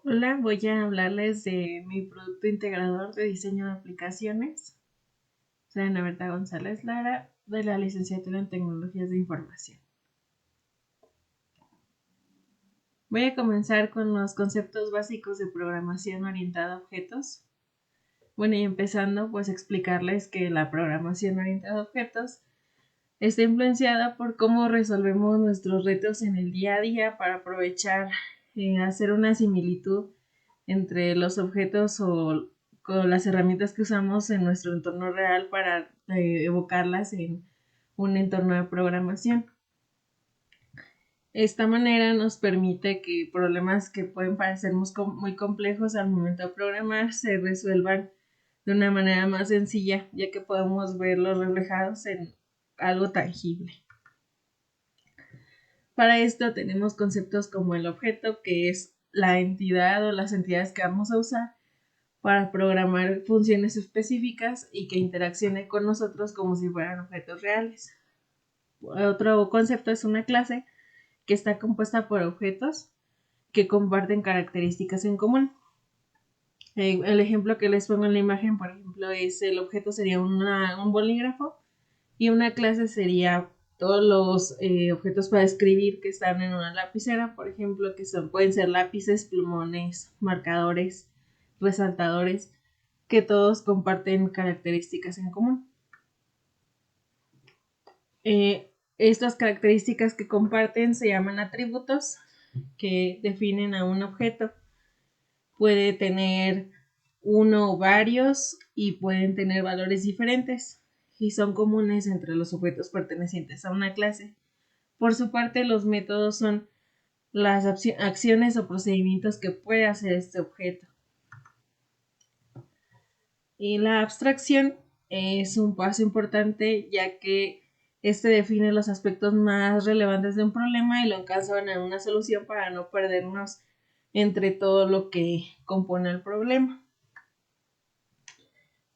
Hola, voy a hablarles de mi producto integrador de diseño de aplicaciones. Soy Ana Berta González Lara, de la licenciatura en Tecnologías de Información. Voy a comenzar con los conceptos básicos de programación orientada a objetos. Bueno, y empezando, pues explicarles que la programación orientada a objetos está influenciada por cómo resolvemos nuestros retos en el día a día para aprovechar, hacer una similitud entre los objetos o con las herramientas que usamos en nuestro entorno real para evocarlas en un entorno de programación. Esta manera nos permite que problemas que pueden parecer muy complejos al momento de programar se resuelvan de una manera más sencilla, ya que podemos verlos reflejados en algo tangible. Para esto tenemos conceptos como el objeto, que es la entidad o las entidades que vamos a usar para programar funciones específicas y que interaccione con nosotros como si fueran objetos reales. Otro concepto es una clase que está compuesta por objetos que comparten características en común. El ejemplo que les pongo en la imagen, por ejemplo, es el objeto sería un bolígrafo y una clase sería todos los objetos para escribir que están en una lapicera, por ejemplo, que pueden ser lápices, plumones, marcadores, resaltadores, que todos comparten características en común. Estas características que comparten se llaman atributos, que definen a un objeto. Puede tener uno o varios y pueden tener valores diferentes y son comunes entre los objetos pertenecientes a una clase. Por su parte, los métodos son las acciones o procedimientos que puede hacer este objeto. Y la abstracción es un paso importante, ya que este define los aspectos más relevantes de un problema y lo encauzan en una solución para no perdernos entre todo lo que compone el problema.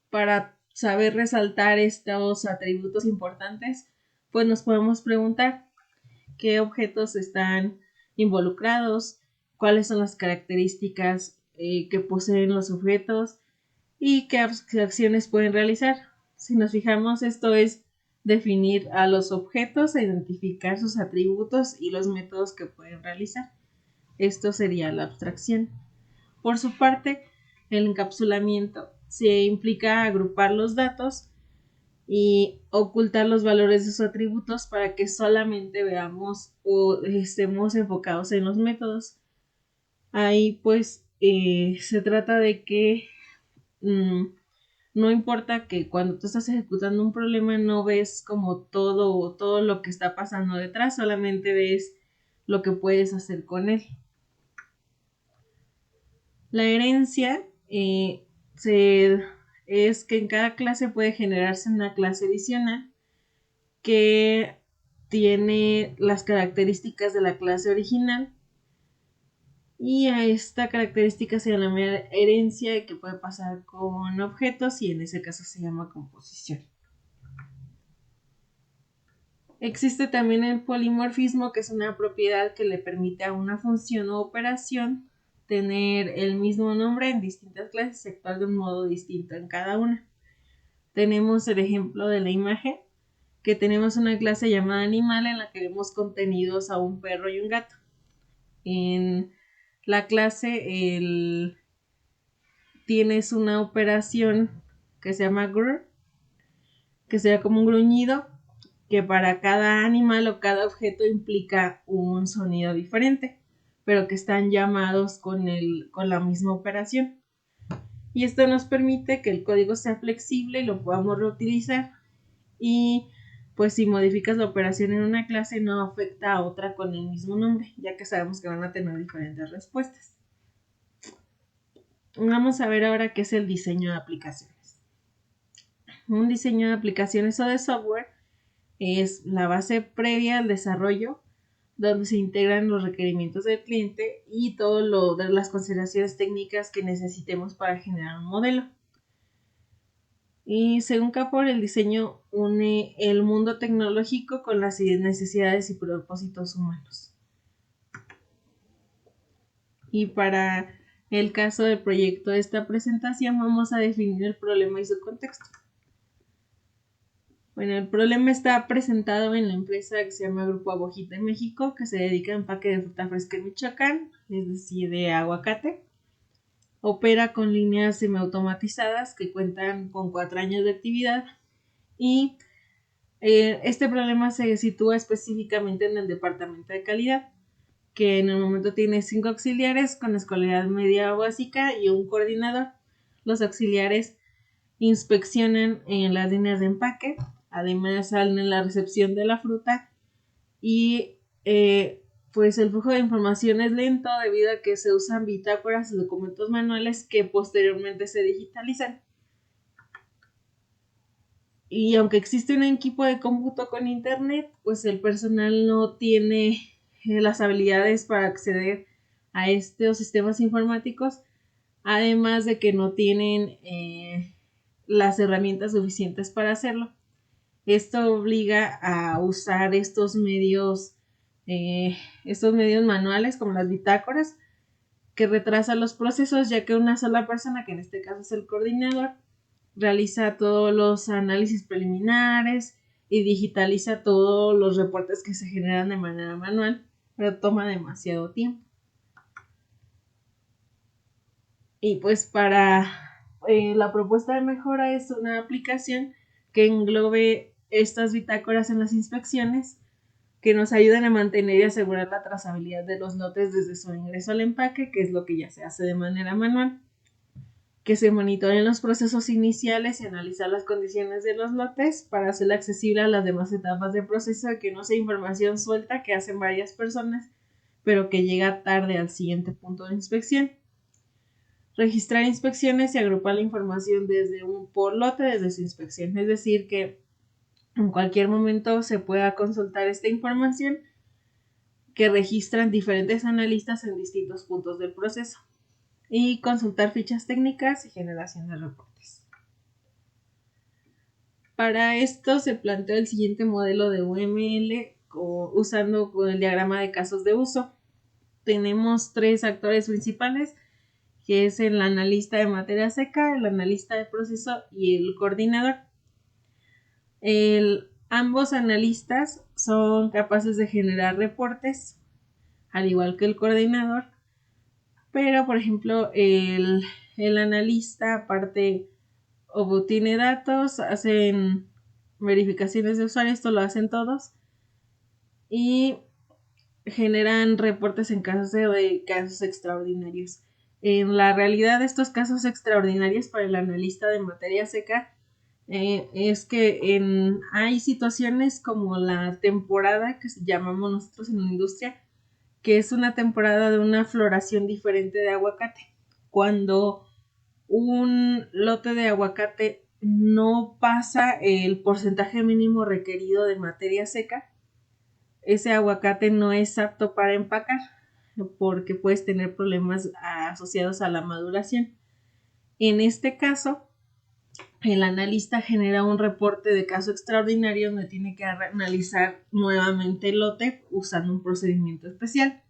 Para saber resaltar estos atributos importantes, pues nos podemos preguntar qué objetos están involucrados, cuáles son las características que poseen los objetos y qué acciones pueden realizar. Si nos fijamos, esto es definir a los objetos, identificar sus atributos y los métodos que pueden realizar. Esto sería la abstracción. Por su parte, el encapsulamiento se implica agrupar los datos y ocultar los valores de sus atributos para que solamente veamos o estemos enfocados en los métodos. Ahí pues se trata de que no importa que cuando tú estás ejecutando un problema no ves como todo lo que está pasando detrás, solamente ves lo que puedes hacer con él. La herencia es que en cada clase puede generarse una clase adicional que tiene las características de la clase original y a esta característica se llama herencia, que puede pasar con objetos y en ese caso se llama composición. Existe también el polimorfismo, que es una propiedad que le permite a una función o operación tener el mismo nombre en distintas clases y actuar de un modo distinto en cada una. Tenemos el ejemplo de la imagen, que tenemos una clase llamada animal en la que vemos contenidos a un perro y un gato. En la clase tienes una operación que se llama grr, que sería como un gruñido, que para cada animal o cada objeto implica un sonido diferente, pero que están llamados con la misma operación. Y esto nos permite que el código sea flexible y lo podamos reutilizar. Y pues si modificas la operación en una clase no afecta a otra con el mismo nombre, ya que sabemos que van a tener diferentes respuestas. Vamos a ver ahora qué es el diseño de aplicaciones. Un diseño de aplicaciones o de software es la base previa al desarrollo, donde se integran los requerimientos del cliente y todo lo de las consideraciones técnicas que necesitemos para generar un modelo. Y según Capor, el diseño une el mundo tecnológico con las necesidades y propósitos humanos. Y para el caso del proyecto de esta presentación, vamos a definir el problema y su contexto. Bueno, el problema está presentado en la empresa que se llama Grupo Abojita en México, que se dedica a empaque de fruta fresca en Michoacán, es decir, de aguacate. Opera con líneas semiautomatizadas que cuentan con 4 años de actividad y este problema se sitúa específicamente en el departamento de calidad, que en el momento tiene 5 auxiliares con escolaridad media o básica y un coordinador. Los auxiliares inspeccionan en las líneas de empaque, además salen en la recepción de la fruta y pues el flujo de información es lento debido a que se usan bitácoras y documentos manuales que posteriormente se digitalizan. Y aunque existe un equipo de cómputo con internet, pues el personal no tiene las habilidades para acceder a estos sistemas informáticos, además de que no tienen las herramientas suficientes para hacerlo. Esto obliga a usar estos medios manuales como las bitácoras, que retrasan los procesos, ya que una sola persona, que en este caso es el coordinador, realiza todos los análisis preliminares y digitaliza todos los reportes que se generan de manera manual, pero toma demasiado tiempo. Y pues para la propuesta de mejora es una aplicación que englobe estas bitácoras en las inspecciones, que nos ayuden a mantener y asegurar la trazabilidad de los lotes desde su ingreso al empaque, que es lo que ya se hace de manera manual, que se monitoren los procesos iniciales y analizar las condiciones de los lotes para hacerla accesible a las demás etapas del proceso, que no sea información suelta que hacen varias personas, pero que llega tarde al siguiente punto de inspección. Registrar inspecciones y agrupar la información desde un por lote desde su inspección, es decir, que en cualquier momento se pueda consultar esta información que registran diferentes analistas en distintos puntos del proceso, y consultar fichas técnicas y generación de reportes. Para esto se planteó el siguiente modelo de UML usando el diagrama de casos de uso. Tenemos 3 actores principales, que es el analista de materia seca, el analista de proceso y el coordinador. Ambos analistas son capaces de generar reportes, al igual que el coordinador, pero por ejemplo el analista aparte obtiene datos, hacen verificaciones de usuario, esto lo hacen todos, y generan reportes en casos de casos extraordinarios. En la realidad, estos casos extraordinarios para el analista de materia seca es que hay situaciones como la temporada que llamamos nosotros en la industria, que es una temporada de una floración diferente de aguacate. Cuando un lote de aguacate no pasa el porcentaje mínimo requerido de materia seca, ese aguacate no es apto para empacar porque puedes tener problemas asociados a la maduración. En este caso, el analista genera un reporte de caso extraordinario donde tiene que analizar nuevamente el lote usando un procedimiento especial.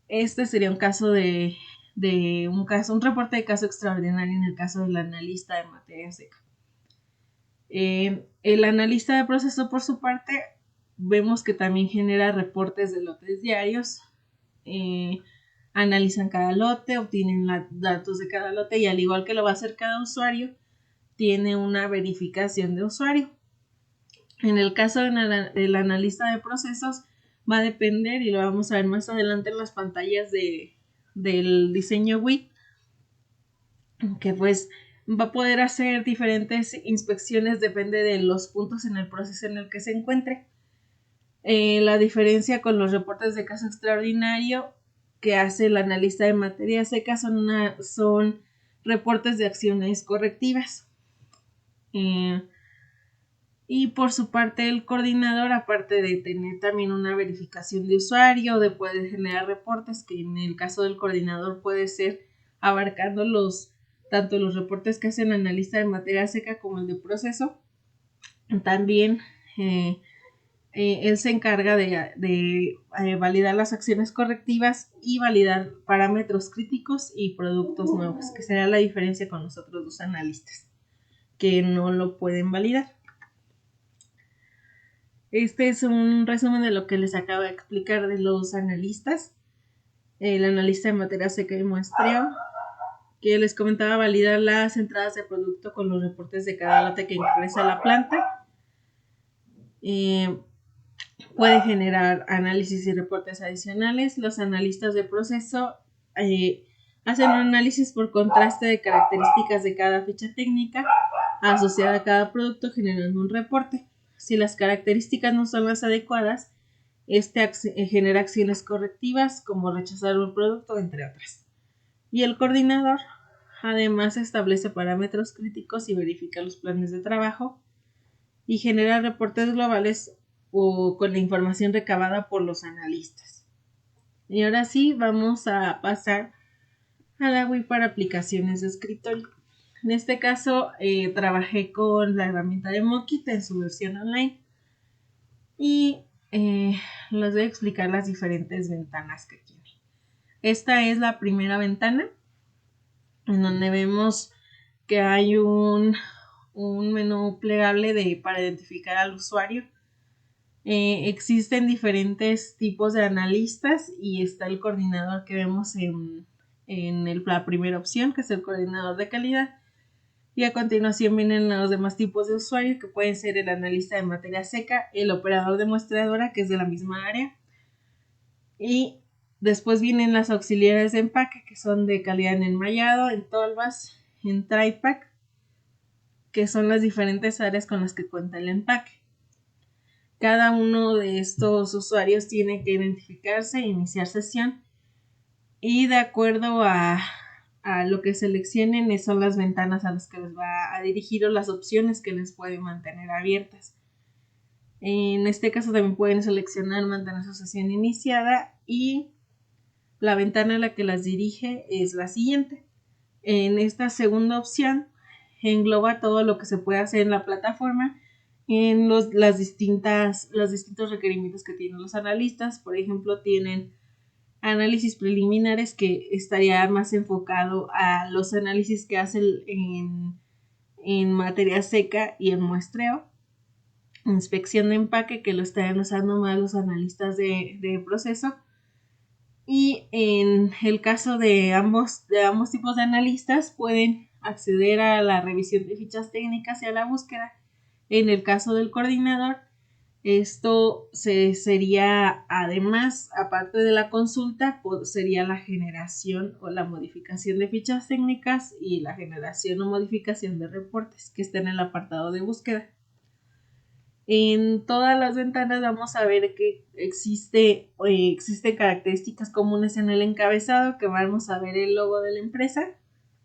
Este sería un caso un reporte de caso extraordinario en el caso del analista de materia seca. El analista de proceso, por su parte, vemos que también genera reportes de lotes diarios, analizan cada lote, obtienen datos de cada lote y al igual que lo va a hacer cada usuario, tiene una verificación de usuario. En el caso del analista de procesos va a depender, y lo vamos a ver más adelante en las pantallas del diseño WIP, que pues va a poder hacer diferentes inspecciones, depende de los puntos en el proceso en el que se encuentre. La diferencia con los reportes de caso extraordinario que hace el analista de materia seca son reportes de acciones correctivas. Y por su parte el coordinador, aparte de tener también una verificación de usuario, de poder generar reportes, que en el caso del coordinador puede ser abarcando tanto los reportes que hace el analista de materia seca como el de proceso, también él se encarga de validar las acciones correctivas y validar parámetros críticos y productos nuevos, que será la diferencia con los otros dos analistas, que no lo pueden validar. Este es un resumen de lo que les acabo de explicar de los analistas. El analista de materia seca y muestreo, que les comentaba, validar las entradas de producto con los reportes de cada lote que ingresa a la planta. Puede generar análisis y reportes adicionales. Los analistas de proceso hacen un análisis por contraste de características de cada ficha técnica asociada a cada producto, generando un reporte. Si las características no son las adecuadas, genera acciones correctivas como rechazar un producto, entre otras. Y el coordinador además establece parámetros críticos y verifica los planes de trabajo y genera reportes globales o con la información recabada por los analistas. Y ahora sí, vamos a pasar a la WIP para aplicaciones de escritorio. En este caso, trabajé con la herramienta de Mockit en su versión online y les voy a explicar las diferentes ventanas que tiene. Esta es la primera ventana, en donde vemos que hay un menú plegable para identificar al usuario. Existen diferentes tipos de analistas y está el coordinador que vemos en la primera opción, que es el coordinador de calidad. Y a continuación vienen los demás tipos de usuario, que pueden ser el analista de materia seca, el operador de muestreadora, que es de la misma área. Y después vienen las auxiliares de empaque, que son de calidad en enmayado, en tolvas, en try-pack, que son las diferentes áreas con las que cuenta el empaque. Cada uno de estos usuarios tiene que identificarse e iniciar sesión, y de acuerdo a lo que seleccionen son las ventanas a las que les va a dirigir o las opciones que les pueden mantener abiertas. En este caso también pueden seleccionar mantener su sesión iniciada, y la ventana a la que las dirige es la siguiente. En esta segunda opción engloba todo lo que se puede hacer en la plataforma en los distintos requerimientos que tienen los analistas. Por ejemplo, tienen análisis preliminares, que estaría más enfocado a los análisis que hacen en materia seca y en muestreo. Inspección de empaque, que lo estarán usando más los analistas de proceso. Y en el caso de ambos tipos de analistas, pueden acceder a la revisión de fichas técnicas y a la búsqueda. En el caso del coordinador, esto sería, además, aparte de la consulta, sería la generación o la modificación de fichas técnicas y la generación o modificación de reportes, que está en el apartado de búsqueda. En todas las ventanas vamos a ver que existen características comunes en el encabezado, que vamos a ver el logo de la empresa,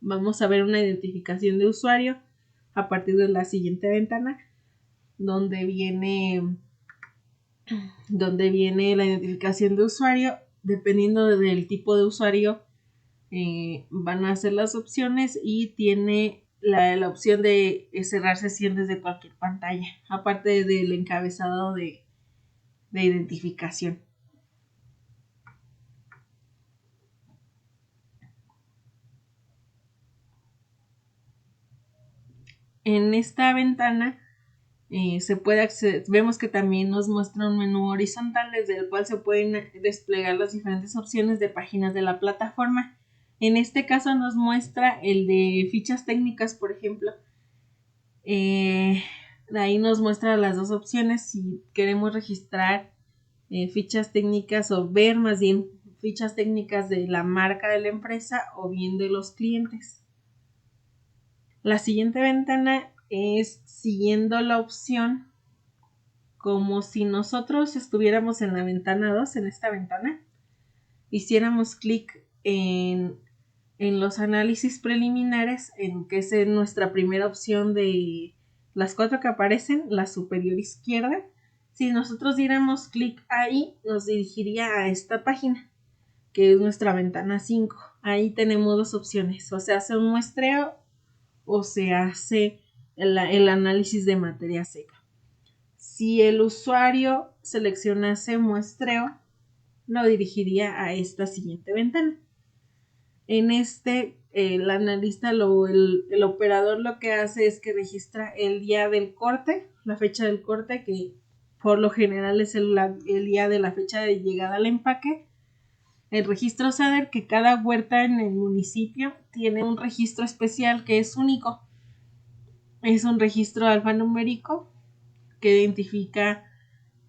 vamos a ver una identificación de usuario a partir de la siguiente ventana, donde viene la identificación de usuario. Dependiendo del tipo de usuario, van a ser las opciones, y tiene la opción de cerrar sesión desde cualquier pantalla, aparte del encabezado de identificación. En esta ventana se puede acceder, vemos que también nos muestra un menú horizontal desde el cual se pueden desplegar las diferentes opciones de páginas de la plataforma. En este caso nos muestra el de fichas técnicas, por ejemplo. De ahí nos muestra las dos opciones: si queremos registrar fichas técnicas, o ver más bien fichas técnicas de la marca de la empresa o bien de los clientes. La siguiente ventana es siguiendo la opción, como si nosotros estuviéramos en la ventana 2. En esta ventana hiciéramos clic en los análisis preliminares, que es nuestra primera opción de las 4 que aparecen, la superior izquierda. Si nosotros diéramos clic ahí, nos dirigiría a esta página, que es nuestra ventana 5. Ahí tenemos dos opciones: o se hace un muestreo o se hace el análisis de materia seca. Si el usuario seleccionase muestreo, lo dirigiría a esta siguiente ventana. En el analista, el operador lo que hace es que registra el día del corte, la fecha del corte, que por lo general es el día de la fecha de llegada al empaque. El registro SADER, que cada huerta en el municipio tiene un registro especial que es único. Es un registro alfanumérico que identifica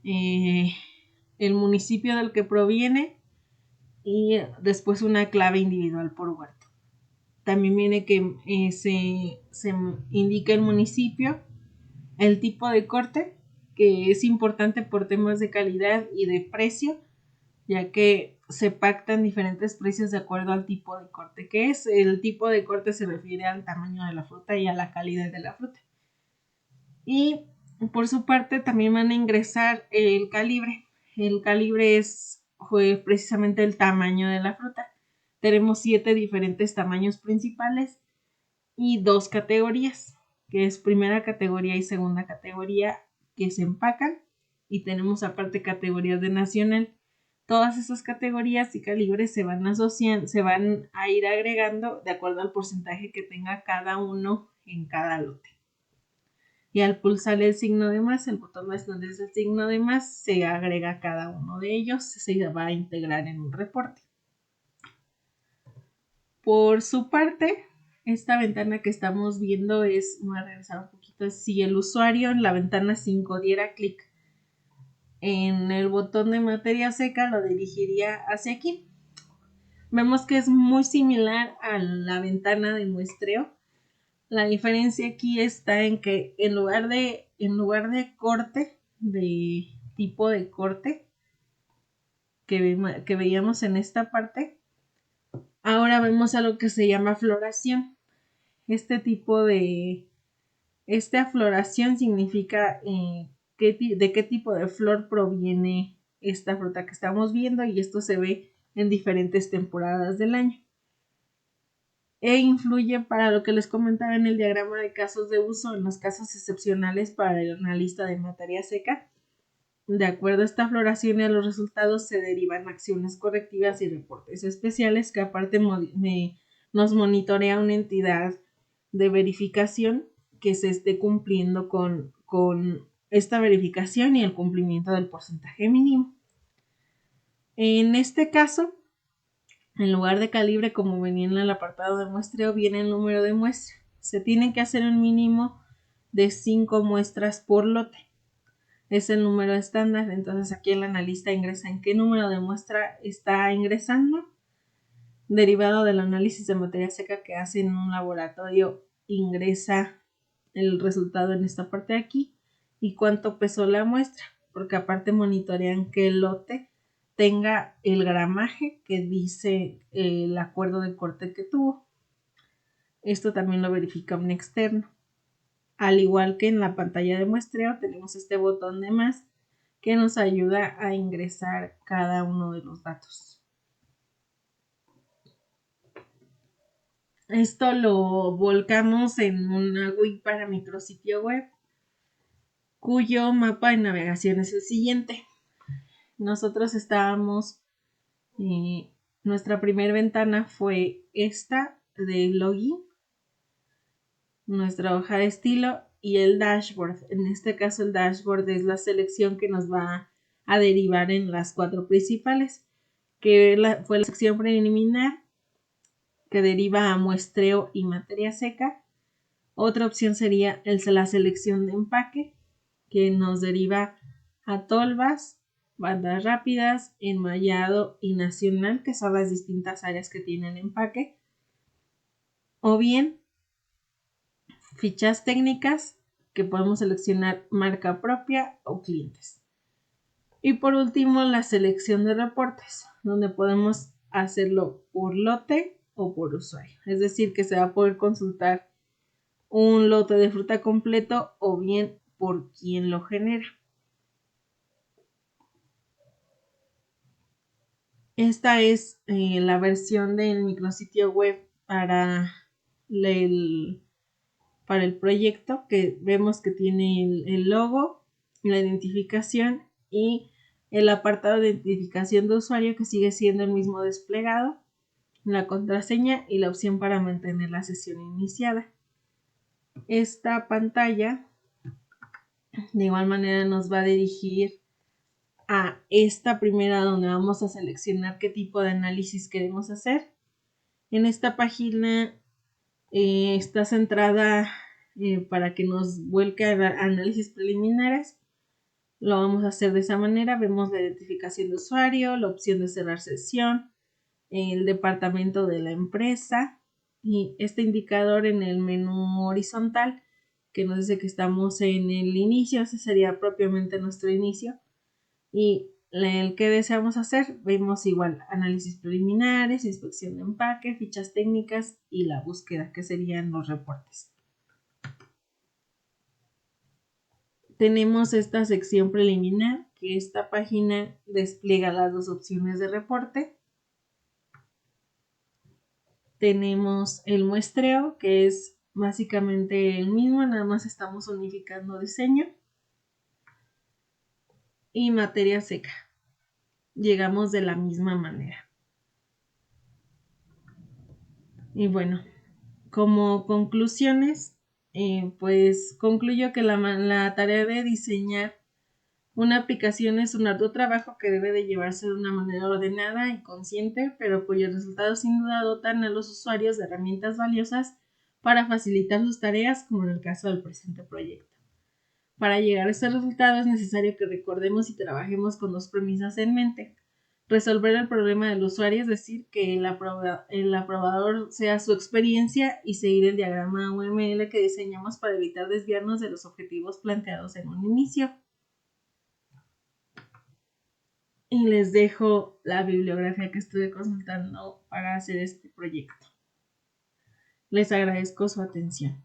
el municipio del que proviene y después una clave individual por huerto. También viene que se indica el municipio, el tipo de corte, que es importante por temas de calidad y de precio, ya que se pactan diferentes precios de acuerdo al tipo de corte que es. El tipo de corte se refiere al tamaño de la fruta y a la calidad de la fruta. Y por su parte también van a ingresar el calibre. El calibre es precisamente el tamaño de la fruta. Tenemos 7 diferentes tamaños principales y 2 categorías, que es primera categoría y segunda categoría, que se empacan, y tenemos aparte categorías de nacional. Todas esas categorías y calibres se van a ir agregando de acuerdo al porcentaje que tenga cada uno en cada lote. Y al pulsar el signo de más, el botón más donde es el signo de más, se agrega cada uno de ellos, se va a integrar en un reporte. Por su parte, esta ventana que estamos viendo es, voy a regresar un poquito, si el usuario en la ventana 5 diera clic en el botón de materia seca, lo dirigiría hacia aquí. Vemos que es muy similar a la ventana de muestreo. La diferencia aquí está en que en lugar de corte, de tipo de corte que veíamos en esta parte, ahora vemos algo que se llama floración. Esta floración significa de qué tipo de flor proviene esta fruta que estamos viendo, y esto se ve en diferentes temporadas del año. E influye para lo que les comentaba en el diagrama de casos de uso, en los casos excepcionales para el analista de materia seca. De acuerdo a esta floración y a los resultados se derivan acciones correctivas y reportes especiales que aparte nos monitorea una entidad de verificación que se esté cumpliendo con esta verificación y el cumplimiento del porcentaje mínimo. En este caso, en lugar de calibre, como venía en el apartado de muestreo, viene el número de muestra. Se tiene que hacer un mínimo de 5 muestras por lote. Es el número estándar. Entonces aquí el analista ingresa en qué número de muestra está ingresando. Derivado del análisis de materia seca que hace en un laboratorio, ingresa el resultado en esta parte de aquí y cuánto pesó la muestra, porque aparte monitorean que el lote tenga el gramaje que dice el acuerdo de corte que tuvo. Esto también lo verifica un externo. Al igual que en la pantalla de muestreo, tenemos este botón de más que nos ayuda a ingresar cada uno de los datos. Esto lo volcamos en una GUI para micrositio web, cuyo mapa de navegación es el siguiente. Nosotros nuestra primera ventana fue esta de login, nuestra hoja de estilo y el dashboard. En este caso el dashboard es la selección que nos va a derivar en las 4 principales, que fue la sección preliminar, que deriva a muestreo y materia seca. Otra opción sería la selección de empaque, que nos deriva a tolvas, bandas rápidas, enmallado y nacional, que son las distintas áreas que tiene el empaque. O bien fichas técnicas, que podemos seleccionar marca propia o clientes. Y por último, la selección de reportes, donde podemos hacerlo por lote o por usuario. Es decir, que se va a poder consultar un lote de fruta completo o bien por quien lo genera. Esta es la versión del micrositio web para el proyecto, que vemos que tiene el logo, la identificación y el apartado de identificación de usuario, que sigue siendo el mismo desplegado, la contraseña y la opción para mantener la sesión iniciada. Esta pantalla de igual manera nos va a dirigir a esta primera, donde vamos a seleccionar qué tipo de análisis queremos hacer. En esta página está centrada para que nos vuelque a análisis preliminares. Lo vamos a hacer de esa manera. Vemos la identificación de usuario, la opción de cerrar sesión, el departamento de la empresa y este indicador en el menú horizontal que nos dice que estamos en el inicio. Ese sería propiamente nuestro inicio. Y el que deseamos hacer, vemos igual análisis preliminares, inspección de empaque, fichas técnicas y la búsqueda, que serían los reportes. Tenemos esta sección preliminar, que esta página despliega las dos opciones de reporte. Tenemos el muestreo, que es básicamente el mismo, nada más estamos unificando diseño. Y materia seca. Llegamos de la misma manera. Y bueno, como conclusiones, pues concluyo que la tarea de diseñar una aplicación es un arduo trabajo que debe de llevarse de una manera ordenada y consciente, pero cuyos resultados sin duda dotan a los usuarios de herramientas valiosas para facilitar sus tareas, como en el caso del presente proyecto. Para llegar a estos resultados es necesario que recordemos y trabajemos con dos premisas en mente. Resolver el problema del usuario, es decir, que el aprobador sea su experiencia, y seguir el diagrama UML que diseñamos para evitar desviarnos de los objetivos planteados en un inicio. Y les dejo la bibliografía que estuve consultando para hacer este proyecto. Les agradezco su atención.